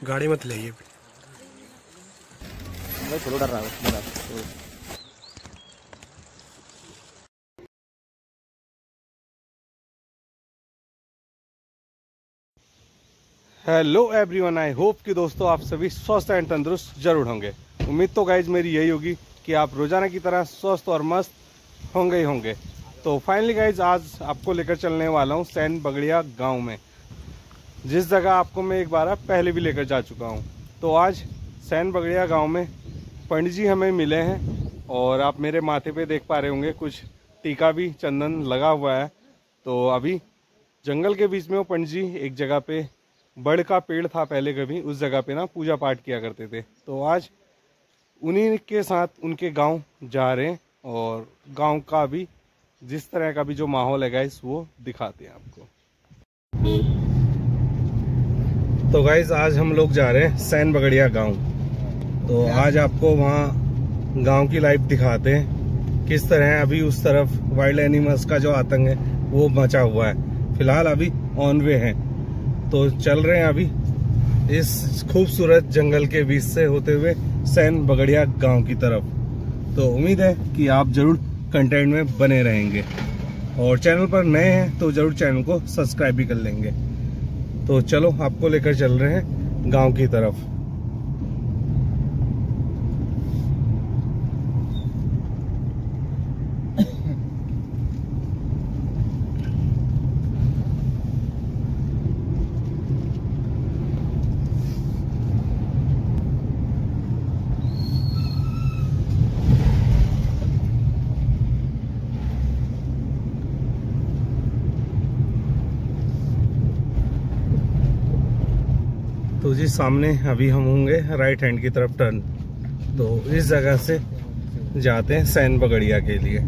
गाड़ी मत ले थोड़ा डर रहा है। हेलो एवरीवन, आई होप कि दोस्तों आप सभी स्वस्थ एंड तंदुरुस्त जरूर होंगे। उम्मीद तो गाइज मेरी यही होगी कि आप रोजाना की तरह स्वस्थ और मस्त होंगे ही होंगे। तो फाइनली गाइज आज आपको लेकर चलने वाला हूँ सैन बगड़िया गांव में, जिस जगह आपको मैं एक बार पहले भी लेकर जा चुका हूँ। तो आज सैन बगड़िया गांव में पंडित जी हमें मिले हैं और आप मेरे माथे पे देख पा रहे होंगे कुछ टीका भी चंदन लगा हुआ है। तो अभी जंगल के बीच में वो पंडित जी एक जगह पे बड़ का पेड़ था पहले, कभी उस जगह पे ना पूजा पाठ किया करते थे। तो आज उन्हीं के साथ उनके गांव जा रहे हैं और गांव का भी जिस तरह का भी जो माहौल है गाइस वो दिखाते हैं आपको। तो गाइस आज हम लोग जा रहे हैं सैन बगड़िया गांव। तो आज आपको वहाँ गांव की लाइफ दिखाते हैं किस तरह अभी उस तरफ वाइल्ड एनिमल्स का जो आतंक है वो मचा हुआ है। फिलहाल अभी ऑन वे है, तो चल रहे हैं अभी इस खूबसूरत जंगल के बीच से होते हुए सैन बगड़िया गांव की तरफ। तो उम्मीद है कि आप जरूर कंटेंट में बने रहेंगे और चैनल पर नए हैं तो जरूर चैनल को सब्सक्राइब भी कर लेंगे। तो चलो आपको लेकर चल रहे हैं गांव की तरफ। तो जी सामने अभी हम होंगे राइट हैंड की तरफ टर्न। तो इस जगह से जाते हैं सैन बगड़िया के लिए।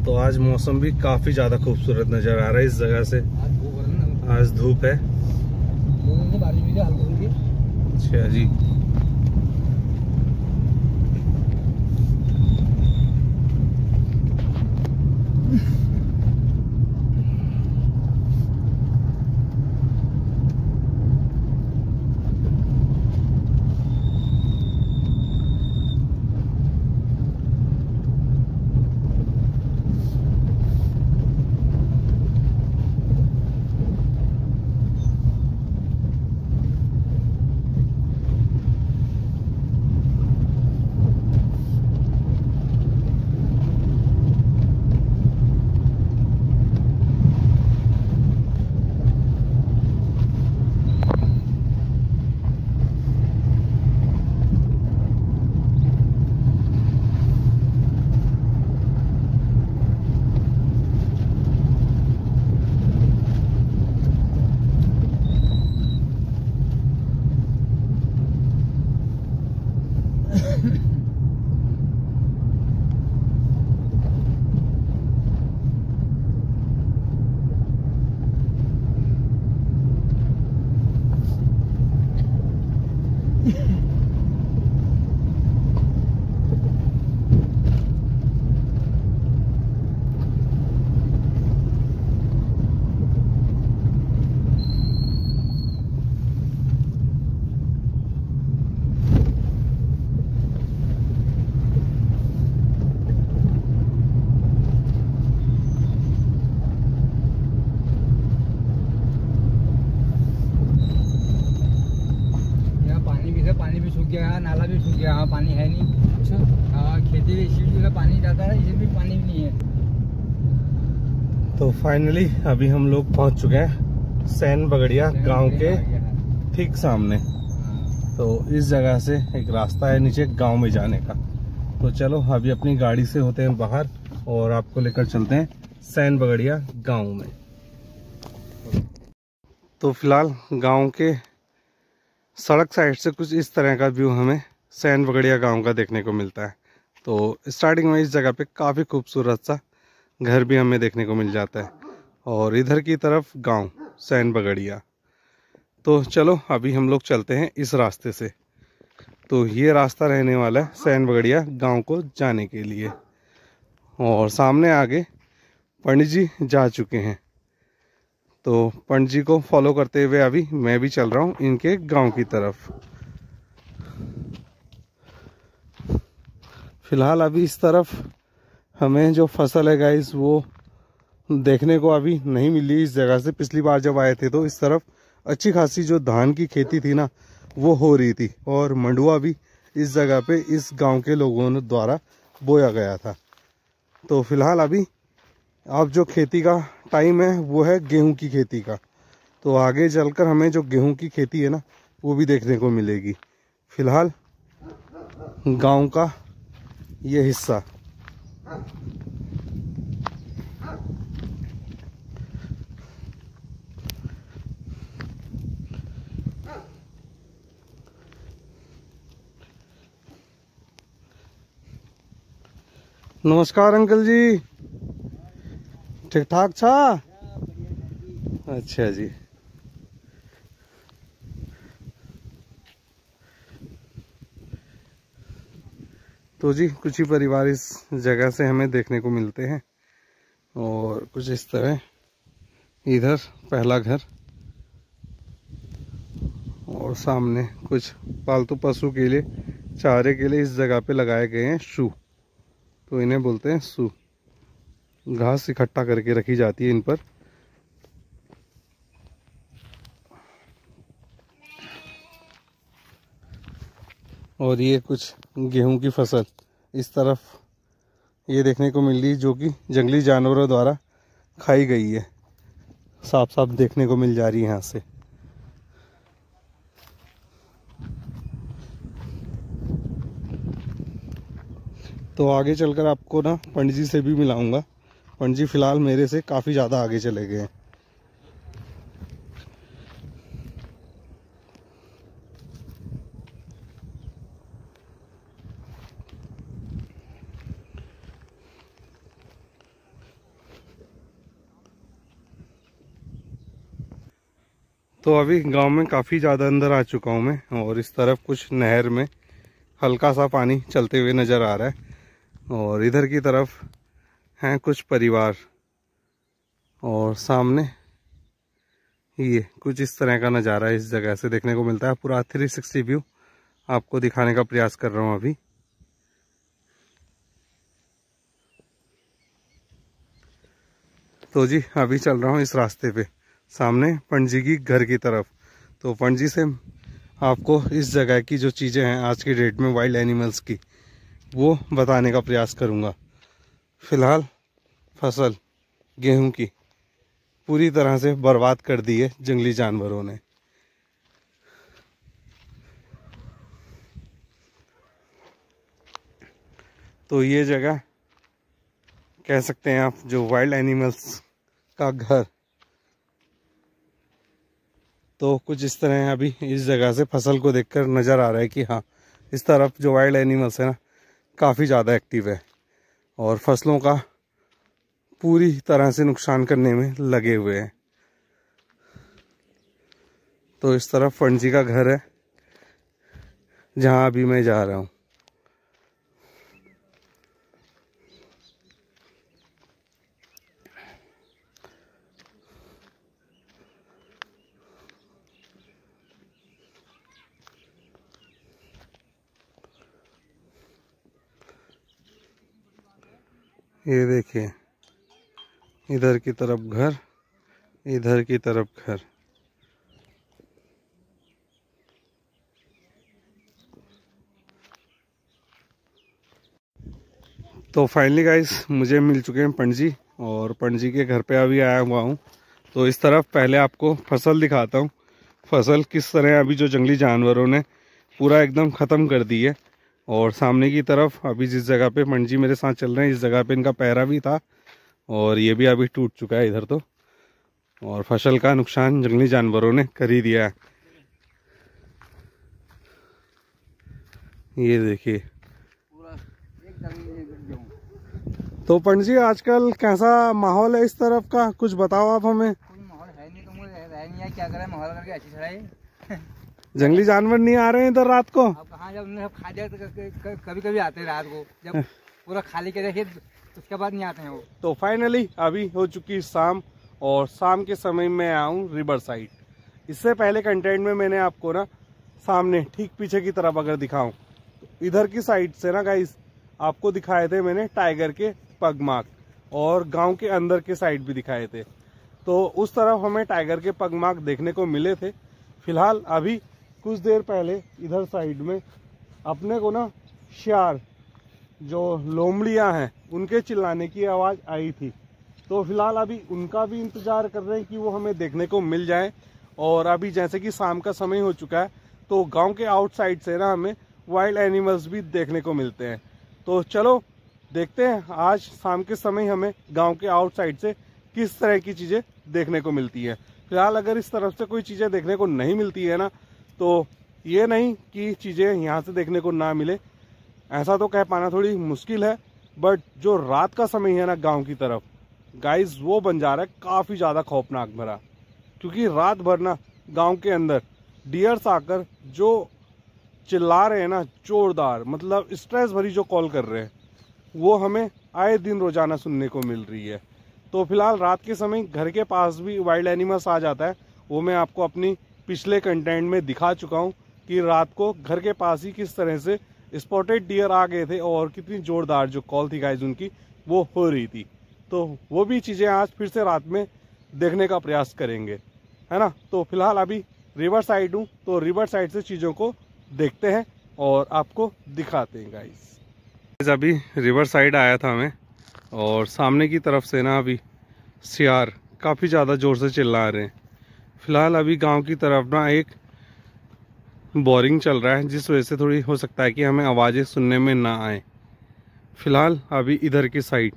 तो आज मौसम भी काफी ज्यादा खूबसूरत नजर आ रहा है इस जगह से। आज धूप है। अच्छा जी। पानी भी सूख गया, नाला भी सूख गया। हाँ, पानी है नहीं। अच्छा। हाँ, खेती में इसी का पानी जाता है, इसमें भी पानी भी नहीं है। तो फाइनली अभी हम लोग पहुंच चुके हैं सैन बगड़िया गांव के ठीक सामने। तो इस जगह से एक रास्ता है नीचे गांव में जाने का। तो चलो अभी अपनी गाड़ी से होते हैं बाहर और आपको लेकर चलते हैं सैन बगड़िया गांव में। तो फिलहाल गांव के सड़क साइड से कुछ इस तरह का व्यू हमें सैन बगड़िया गांव का देखने को मिलता है। तो स्टार्टिंग में इस जगह पे काफ़ी खूबसूरत सा घर भी हमें देखने को मिल जाता है और इधर की तरफ गांव सैन बगड़िया। तो चलो अभी हम लोग चलते हैं इस रास्ते से। तो ये रास्ता रहने वाला है सैन बगड़िया गांव को जाने के लिए और सामने आगे पंडित जी जा चुके हैं। तो पंडित जी को फॉलो करते हुए अभी मैं भी चल रहा हूँ इनके गांव की तरफ। फिलहाल अभी इस तरफ हमें जो फसल है गाइस वो देखने को अभी नहीं मिली इस जगह से। पिछली बार जब आए थे तो इस तरफ अच्छी खासी जो धान की खेती थी ना वो हो रही थी, और मंडुआ भी इस जगह पे इस गांव के लोगों द्वारा बोया गया था। तो फिलहाल अभी अब जो खेती का टाइम है वो है गेहूं की खेती का। तो आगे चलकर हमें जो गेहूं की खेती है ना वो भी देखने को मिलेगी। फिलहाल गांव का ये हिस्सा। नमस्कार अंकल जी, ठीक ठाक छा? अच्छा जी। तो जी कुछ ही परिवार इस जगह से हमें देखने को मिलते हैं, और कुछ इस तरह इधर पहला घर, और सामने कुछ पालतू पशु के लिए चारे के लिए इस जगह पे लगाए गए हैं शू। तो इन्हें बोलते हैं शू। घास इकट्ठा करके रखी जाती है इन पर। और ये कुछ गेहूं की फसल इस तरफ ये देखने को मिल रही जो कि जंगली जानवरों द्वारा खाई गई है, साफ साफ देखने को मिल जा रही है यहाँ से। तो आगे चलकर आपको ना पंडित जी से भी मिलाऊंगा। पंडित जी फिलहाल मेरे से काफ़ी ज़्यादा आगे चले गए हैं। तो अभी गांव में काफ़ी ज़्यादा अंदर आ चुका हूँ मैं, और इस तरफ कुछ नहर में हल्का सा पानी चलते हुए नज़र आ रहा है, और इधर की तरफ हैं कुछ परिवार, और सामने ये कुछ इस तरह का नज़ारा इस जगह से देखने को मिलता है। पूरा 360 व्यू आपको दिखाने का प्रयास कर रहा हूँ अभी। तो जी अभी चल रहा हूँ इस रास्ते पे सामने पंडित जी की घर की तरफ। तो पंडित जी से आपको इस जगह की जो चीज़ें हैं आज की डेट में वाइल्ड एनिमल्स की वो बताने का प्रयास करूँगा। फिलहाल फसल गेहूं की पूरी तरह से बर्बाद कर दी है जंगली जानवरों ने। तो ये जगह कह सकते हैं आप जो वाइल्ड एनिमल्स का घर। तो कुछ इस तरह है। अभी इस जगह से फसल को देखकर नज़र आ रहा है कि हाँ इस तरफ जो वाइल्ड एनिमल्स है ना काफ़ी ज़्यादा एक्टिव है, और फसलों का पूरी तरह से नुकसान करने में लगे हुए हैं। तो इस तरफ पंडित जी का घर है जहाँ अभी मैं जा रहा हूँ। ये देखिए इधर की तरफ घर, इधर की तरफ घर। तो फाइनली गाइस मुझे मिल चुके हैं पंडित जी, और पंडित जी के घर पे अभी आया हुआ हूँ। तो इस तरफ पहले आपको फसल दिखाता हूँ। फसल किस तरह अभी जो जंगली जानवरों ने पूरा एकदम ख़त्म कर दी है। और सामने की तरफ अभी जिस जगह पे पंडित जी मेरे साथ चल रहे हैं इस जगह पे इनका पैरा भी था, और ये भी अभी टूट चुका है इधर। तो और फसल का नुकसान जंगली जानवरों ने कर ही दिया है। ये देखिए। तो पंडित जी आजकल कैसा माहौल है इस तरफ का, कुछ बताओ आप हमें। कोई माहौल है नहीं, तो मुझे रह नहीं है, क्या करें माहौल करके अच्छी छड़ाई। जंगली जानवर नहीं आ रहे हैं इधर रात को। अब कहाँ जब उन्हें खा दिया तो कभी कभी आते हैं रात को, जब पूरा खाली के रखे उसके बाद नहीं आते हैं वो। तो फाइनली अभी हो चुकी शाम, और शाम के समय में आया हूँ रिवर साइड। इससे पहले कंटेंट में मैंने आपको ना सामने ठीक पीछे की तरफ अगर दिखाऊं तो इधर की साइड से ना गाइस आपको दिखाए थे मैंने टाइगर के पगमार्क, और गांव के अंदर के साइड भी दिखाए थे। तो उस तरफ हमें टाइगर के पगमार्क देखने को मिले थे। फिलहाल अभी कुछ देर पहले इधर साइड में अपने को ना शियार जो लोमड़ियां हैं उनके चिल्लाने की आवाज़ आई थी। तो फिलहाल अभी उनका भी इंतजार कर रहे हैं कि वो हमें देखने को मिल जाए। और अभी जैसे कि शाम का समय हो चुका है तो गांव के आउटसाइड से ना हमें वाइल्ड एनिमल्स भी देखने को मिलते हैं। तो चलो देखते हैं आज शाम के समय हमें गांव के आउटसाइड से किस तरह की चीज़ें देखने को मिलती है। फिलहाल अगर इस तरफ से कोई चीज़ें देखने को नहीं मिलती है ना तो ये नहीं कि चीज़ें यहाँ से देखने को ना मिले, ऐसा तो कह पाना थोड़ी मुश्किल है। बट जो रात का समय है ना गांव की तरफ गाइस वो बन जा रहा है काफ़ी ज़्यादा खौफनाक भरा, क्योंकि रात भर ना गांव के अंदर डियर्स आकर जो चिल्ला रहे हैं ना जोरदार, मतलब स्ट्रेस भरी जो कॉल कर रहे हैं वो हमें आए दिन रोजाना सुनने को मिल रही है। तो फिलहाल रात के समय घर के पास भी वाइल्ड एनिमल्स आ जाता है, वो मैं आपको अपनी पिछले कंटेंट में दिखा चुका हूँ कि रात को घर के पास ही किस तरह से स्पॉटेड डियर आ गए थे और कितनी जोरदार जो कॉल थी गाइस उनकी वो हो रही थी। तो वो भी चीज़ें आज फिर से रात में देखने का प्रयास करेंगे, है ना। तो फिलहाल अभी रिवर साइड हूँ, तो रिवर साइड से चीज़ों को देखते हैं और आपको दिखाते हैं गाइस। अभी रिवर साइड आया था मैं, और सामने की तरफ से ना अभी शियार काफ़ी ज़्यादा ज़ोर से चिल्ला रहे हैं। फिलहाल अभी गांव की तरफ ना एक बोरिंग चल रहा है, जिस वजह से थोड़ी हो सकता है कि हमें आवाज़ें सुनने में ना आए। फिलहाल अभी इधर की साइड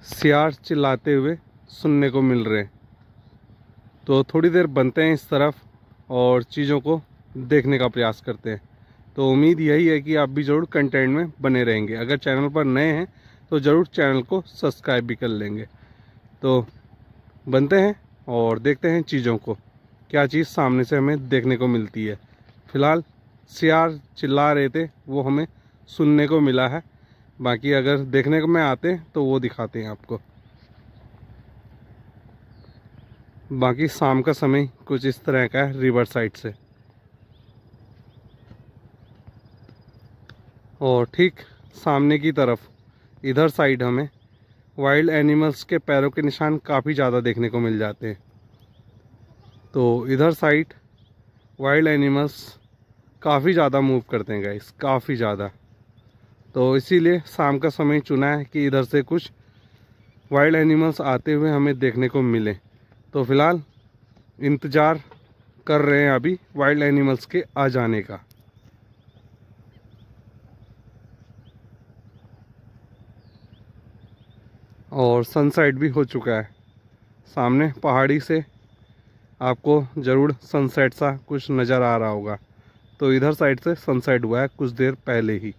शियार चिल्लाते हुए सुनने को मिल रहे हैं। तो थोड़ी देर बनते हैं इस तरफ और चीज़ों को देखने का प्रयास करते हैं। तो उम्मीद यही है कि आप भी ज़रूर कंटेंट में बने रहेंगे। अगर चैनल पर नए हैं तो ज़रूर चैनल को सब्सक्राइब भी कर लेंगे। तो बनते हैं और देखते हैं चीज़ों को, क्या चीज़ सामने से हमें देखने को मिलती है। फिलहाल शियार चिल्ला रहे थे वो हमें सुनने को मिला है, बाकी अगर देखने को में आते हैं तो वो दिखाते हैं आपको। बाकी शाम का समय कुछ इस तरह का है रिवर साइड से, और ठीक सामने की तरफ इधर साइड हमें वाइल्ड एनिमल्स के पैरों के निशान काफ़ी ज़्यादा देखने को मिल जाते हैं। तो इधर साइड वाइल्ड एनिमल्स काफ़ी ज़्यादा मूव करते हैं गाइस, काफ़ी ज़्यादा। तो इसीलिए शाम का समय चुना है कि इधर से कुछ वाइल्ड एनिमल्स आते हुए हमें देखने को मिले। तो फिलहाल इंतज़ार कर रहे हैं अभी वाइल्ड एनिमल्स के आ जाने का। और सनसेट भी हो चुका है, सामने पहाड़ी से आपको ज़रूर सनसेट सा कुछ नज़र आ रहा होगा। तो इधर साइड से सनसेट हुआ है कुछ देर पहले ही।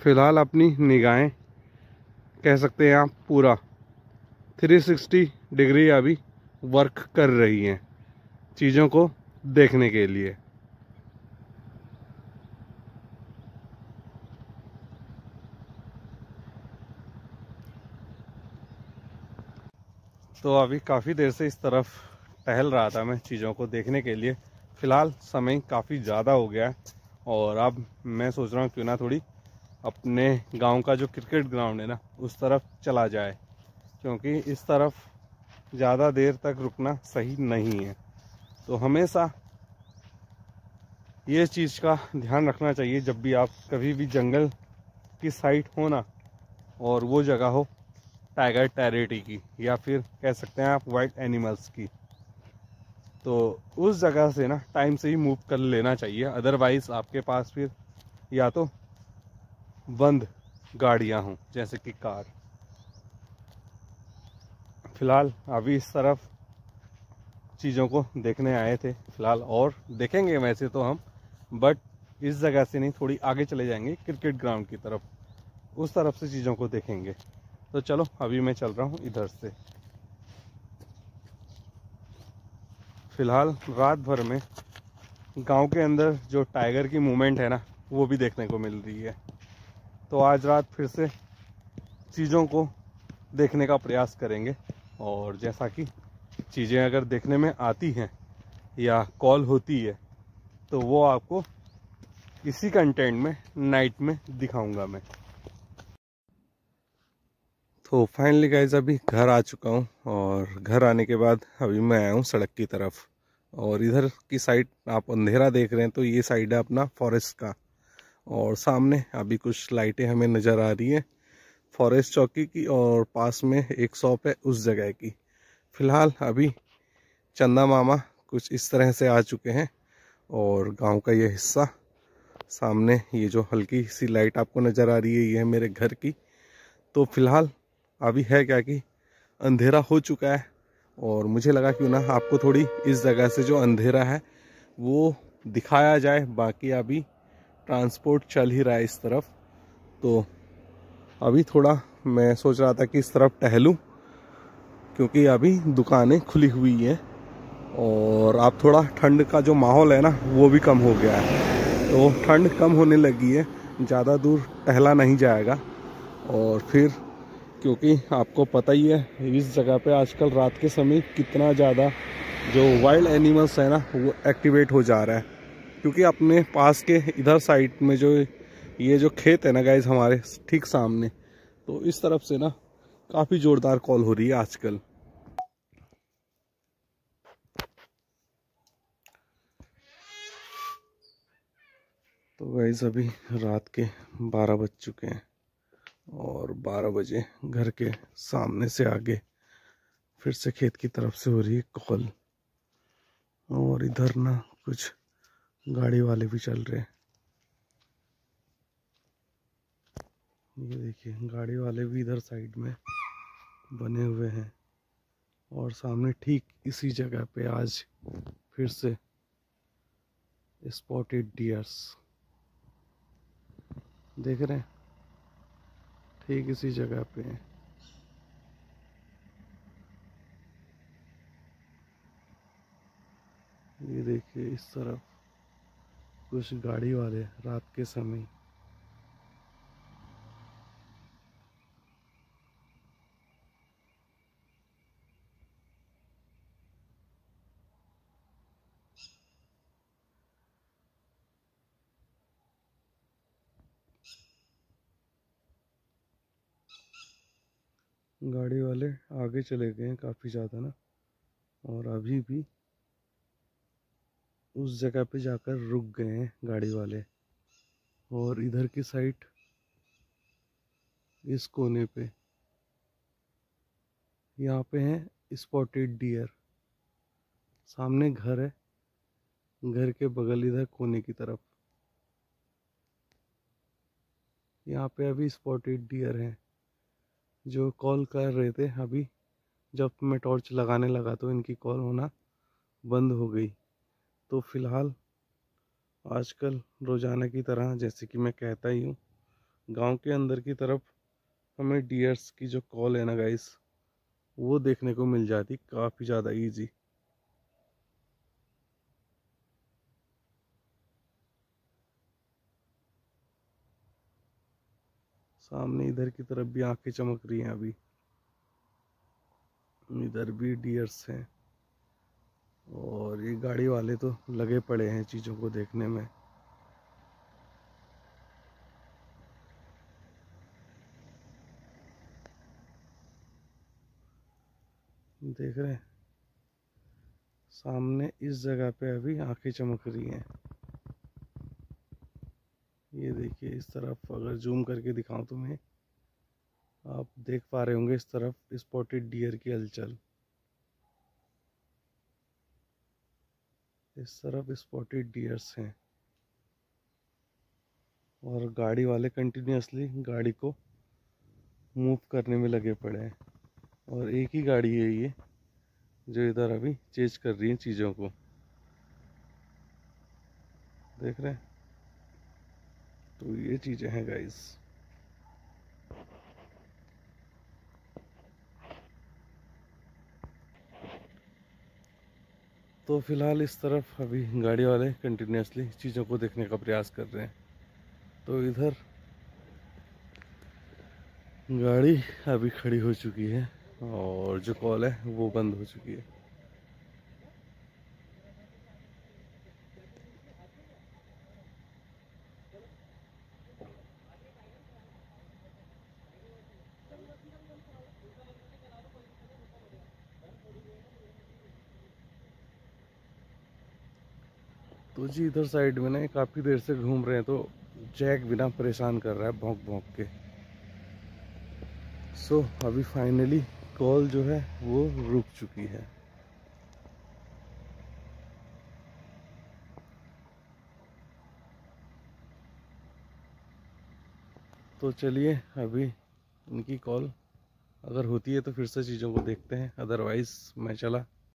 फिलहाल अपनी निगाहें कह सकते हैं आप पूरा 360 डिग्री अभी वर्क कर रही हैं चीज़ों को देखने के लिए। तो अभी काफ़ी देर से इस तरफ टहल रहा था मैं चीज़ों को देखने के लिए। फ़िलहाल समय काफ़ी ज़्यादा हो गया है और अब मैं सोच रहा हूँ क्यों ना थोड़ी अपने गांव का जो क्रिकेट ग्राउंड है ना उस तरफ चला जाए, क्योंकि इस तरफ ज़्यादा देर तक रुकना सही नहीं है। तो हमेशा ये चीज़ का ध्यान रखना चाहिए जब भी आप कभी भी जंगल की साइड हो ना, और वो जगह हो टाइगर टेरिटरी की या फिर कह सकते हैं आप वाइल्ड एनिमल्स की, तो उस जगह से ना टाइम से ही मूव कर लेना चाहिए। अदरवाइज़ आपके पास फिर या तो बंद गाड़ियां हों जैसे कि कार। फिलहाल अभी इस तरफ चीज़ों को देखने आए थे फिलहाल, और देखेंगे वैसे तो हम, बट इस जगह से नहीं, थोड़ी आगे चले जाएंगे क्रिकेट ग्राउंड की तरफ, उस तरफ से चीज़ों को देखेंगे। तो चलो अभी मैं चल रहा हूँ इधर से। फिलहाल रात भर में गांव के अंदर जो टाइगर की मूवमेंट है ना वो भी देखने को मिल रही है। तो आज रात फिर से चीज़ों को देखने का प्रयास करेंगे, और जैसा कि चीज़ें अगर देखने में आती हैं या कॉल होती है तो वो आपको इसी कंटेंट में नाइट में दिखाऊंगा मैं। तो फाइनली गाइज अभी घर आ चुका हूँ, और घर आने के बाद अभी मैं आया हूँ सड़क की तरफ। और इधर की साइड आप अंधेरा देख रहे हैं तो ये साइड है अपना फॉरेस्ट का, और सामने अभी कुछ लाइटें हमें नज़र आ रही हैं फॉरेस्ट चौकी की, और पास में एक शॉप है उस जगह की। फ़िलहाल अभी चंदा मामा कुछ इस तरह से आ चुके हैं, और गांव का ये हिस्सा सामने, ये जो हल्की सी लाइट आपको नज़र आ रही है ये है मेरे घर की। तो फ़िलहाल अभी है क्या कि अंधेरा हो चुका है, और मुझे लगा क्यों ना आपको थोड़ी इस जगह से जो अंधेरा है वो दिखाया जाए। बाकी अभी ट्रांसपोर्ट चल ही रहा है इस तरफ, तो अभी थोड़ा मैं सोच रहा था कि इस तरफ टहलूं, क्योंकि अभी दुकानें खुली हुई हैं, और अब थोड़ा ठंड का जो माहौल है ना वो भी कम हो गया है। तो ठंड कम होने लगी है, ज़्यादा दूर टहला नहीं जाएगा। और फिर क्योंकि आपको पता ही है इस जगह पे आजकल रात के समय कितना ज़्यादा जो वाइल्ड एनिमल्स है ना वो एक्टिवेट हो जा रहा है, क्योंकि अपने पास के इधर साइड में जो ये जो खेत है ना गाइज हमारे ठीक सामने, तो इस तरफ से ना काफ़ी ज़ोरदार कॉल हो रही है आजकल। तो गाइज अभी रात के 12 बज चुके हैं, और 12 बजे घर के सामने से आगे फिर से खेत की तरफ से हो रही है कॉल, और इधर ना कुछ गाड़ी वाले भी चल रहे हैं। ये देखिए गाड़ी वाले भी इधर साइड में बने हुए हैं, और सामने ठीक इसी जगह पे आज फिर से स्पॉटेड डियर्स देख रहे हैं, ठीक इसी जगह पे हैं। ये देखिए इस तरफ कुछ गाड़ी वाले रात के समय गाड़ी वाले आगे चले गए हैं काफ़ी ज़्यादा ना, और अभी भी उस जगह पे जाकर रुक गए हैं गाड़ी वाले। और इधर की साइड इस कोने पे यहाँ पे है स्पॉटेड डियर, सामने घर है, घर के बगल इधर कोने की तरफ यहाँ पे अभी स्पॉटेड डियर हैं जो कॉल कर रहे थे। अभी जब मैं टॉर्च लगाने लगा तो इनकी कॉल होना बंद हो गई। तो फिलहाल आजकल रोज़ाना की तरह जैसे कि मैं कहता ही हूँ, गांव के अंदर की तरफ हमें डियर्स की जो कॉल है ना गाइस वो देखने को मिल जाती काफ़ी ज़्यादा इजी। सामने इधर की तरफ भी आंखें चमक रही हैं, अभी इधर भी डियर्स हैं, और ये गाड़ी वाले तो लगे पड़े हैं चीज़ों को देखने में। देख रहे हैं सामने इस जगह पे अभी आंखें चमक रही हैं। ये देखिए इस तरफ अगर जूम करके दिखाऊं तो मैं आप देख पा रहे होंगे इस तरफ स्पॉटेड डियर की हलचल, इस तरफ स्पॉटेड डियर्स हैं, और गाड़ी वाले कंटिन्यूसली गाड़ी को मूव करने में लगे पड़े हैं। और एक ही गाड़ी है ये जो इधर अभी चेज कर रही है चीज़ों को, देख रहे हैं। तो ये चीज़ें हैं गाइस। तो फिलहाल इस तरफ अभी गाड़ी वाले कंटिन्यूसली चीज़ों को देखने का प्रयास कर रहे हैं। तो इधर गाड़ी अभी खड़ी हो चुकी है और जो कॉल है वो बंद हो चुकी है। तो जी इधर साइड में ना काफ़ी देर से घूम रहे हैं, तो जैक बिना परेशान कर रहा है भौंक भौंक के। सो अभी फाइनली कॉल जो है वो रुक चुकी है। तो चलिए अभी इनकी कॉल अगर होती है तो फिर से चीज़ों को देखते हैं, अदरवाइज़ मैं चला।